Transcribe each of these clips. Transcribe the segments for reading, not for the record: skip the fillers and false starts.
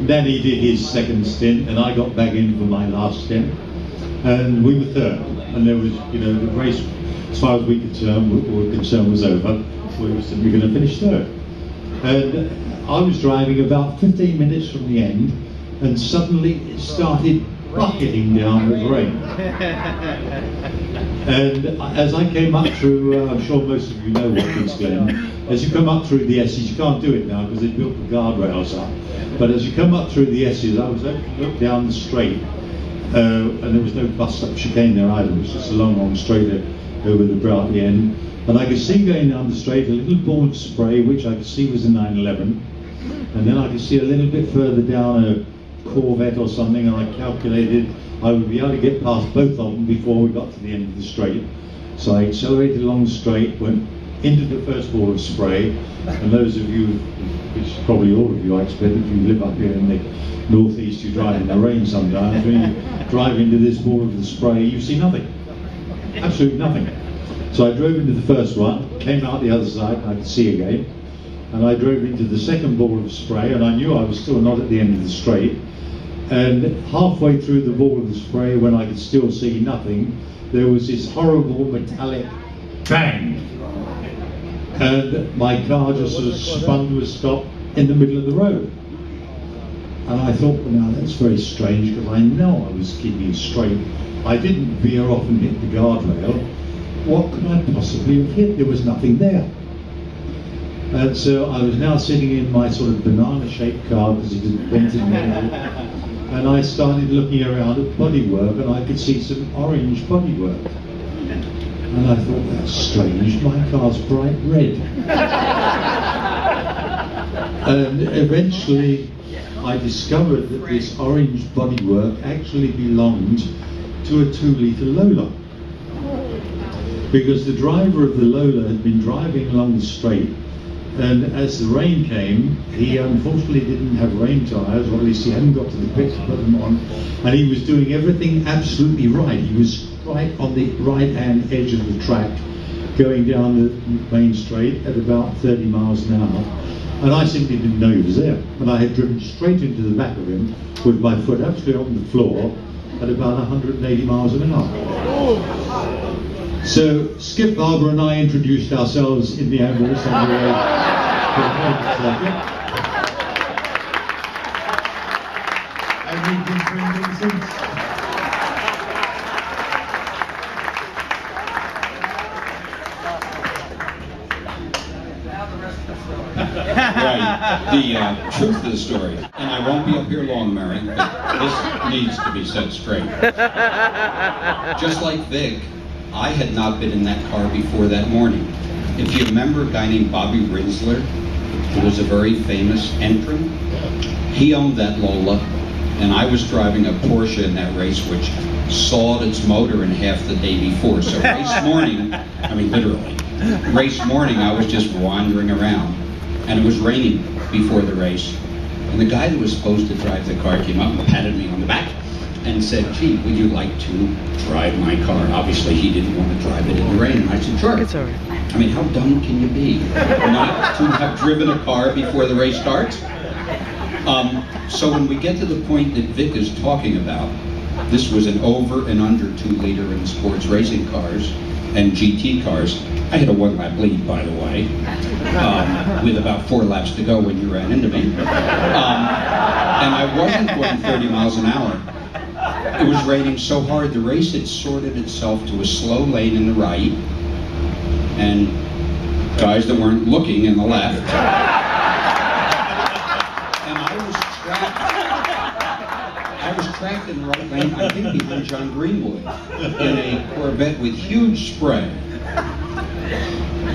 Then he did his second stint, and I got back in for my last stint, and we were third. And there was, you know, the race, as far as we were concerned, was over. We were simply going to finish third. And I was driving about 15 minutes from the end, and suddenly it started bucketing down with rain. And as I came up through, I'm sure most of you know Watkins Glen, as you come up through the S's, you can't do it now because they built the guardrails up, but as you come up through the S's, I was able to look down the straight, and there was no bus stop chicane there either. It was just a long straight over the brow at the end, and I could see going down the straight a little ball of spray, which I could see was a 911, and then I could see a little bit further down a Corvette or something, and I calculated I would be able to get past both of them before we got to the end of the straight. So I accelerated along the straight, went into the first ball of spray, and those of you, which is probably all of you I expect, if you live up here in the northeast, you drive in the rain sometimes, when you drive into this ball of the spray, you see nothing, absolutely nothing. So I drove into the first one, came out the other side, and I could see again, and I drove into the second ball of spray, and I knew I was still not at the end of the straight. And halfway through the ball of the spray, when I could still see nothing, there was this horrible metallic bang, and my car just sort of spun to a stop in the middle of the road. And I thought, well, now that's very strange, because I know I was keeping straight. I didn't veer off and hit the guardrail. What could I possibly have hit? There was nothing there. And so I was now sitting in my sort of banana-shaped car, because it had bent in the middle, and I started looking around at bodywork, and I could see some orange bodywork. And I thought, that's strange, my car's bright red. And eventually I discovered that this orange bodywork actually belonged to a 2-litre Lola. Because the driver of the Lola had been driving along the straight, and as the rain came, he unfortunately didn't have rain tyres, or at least he hadn't got to the pit to put them on, and he was doing everything absolutely right. He was right on the right-hand edge of the track, going down the main straight at about 30 miles an hour, and I simply didn't know he was there. And I had driven straight into the back of him with my foot absolutely on the floor at about 180 miles an hour. So Skip Barber and I introduced ourselves in the ambulance on the way to the circuit. And we've been friendly since. Right. The truth of the story, and I won't be up here long, Mary, but this needs to be set straight. Just like Vic, I had not been in that car before that morning. If you remember a guy named Bobby Rinsler, who was a very famous entrant, he owned that Lola, and I was driving a Porsche in that race, which sawed its motor in half the day before. So race morning, I mean literally, race morning I was just wandering around, and it was raining before the race. And the guy that was supposed to drive the car came up and patted me on the back and said, gee, would you like to drive my car? Obviously he didn't want to drive it in the rain, and I said, sure. It's all right. I mean, how dumb can you be not to have driven a car before the race starts? So when we get to the point that Vic is talking about, this was an over and under 2-liter in sports racing cars and GT cars. I had a 1-lap lead, by the way, with about 4 laps to go when you ran into me. And I wasn't going 30 miles an hour. It was raining so hard, the race had sorted itself to a slow lane in the right, and guys that weren't looking in the left. And I was trapped in the right lane, I think behind John Greenwood, in a Corvette with huge spray.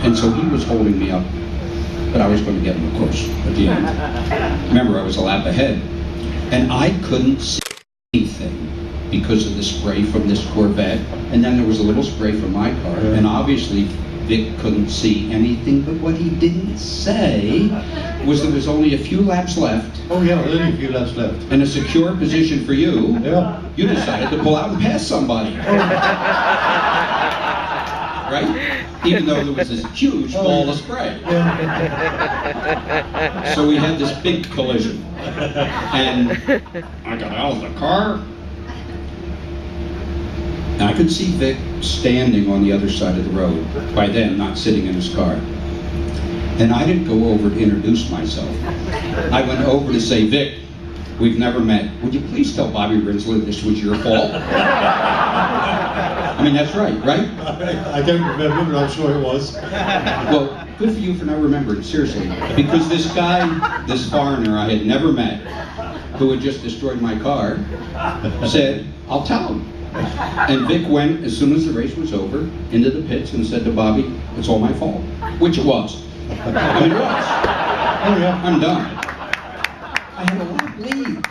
And so he was holding me up, but I was going to get him, of course, at the end. Remember, I was a lap ahead, and I couldn't see anything because of the spray from this Corvette, and then there was a little spray from my car, and obviously Vic couldn't see anything, but what he didn't say was there was only a few laps left. Oh yeah, only a few laps left. And a secure position for you. Yeah. You decided to pull out and pass somebody. Right? even though there was this huge ball of spray. So we had this big collision. And I got out of the car, and I could see Vic standing on the other side of the road, by then not sitting in his car. And I didn't go over to introduce myself. I went over to say, Vic, we've never met. Would you please tell Bobby Rinsler this was your fault? I mean, that's right? I don't remember, but I'm sure it was. Well, good for you for not remembering, seriously. Because this guy, this foreigner I had never met, who had just destroyed my car, said, I'll tell him. And Vic went, as soon as the race was over, into the pits and said to Bobby, it's all my fault. Which it was. I mean, it was. Oh yeah, I'm done. I had a lap lead.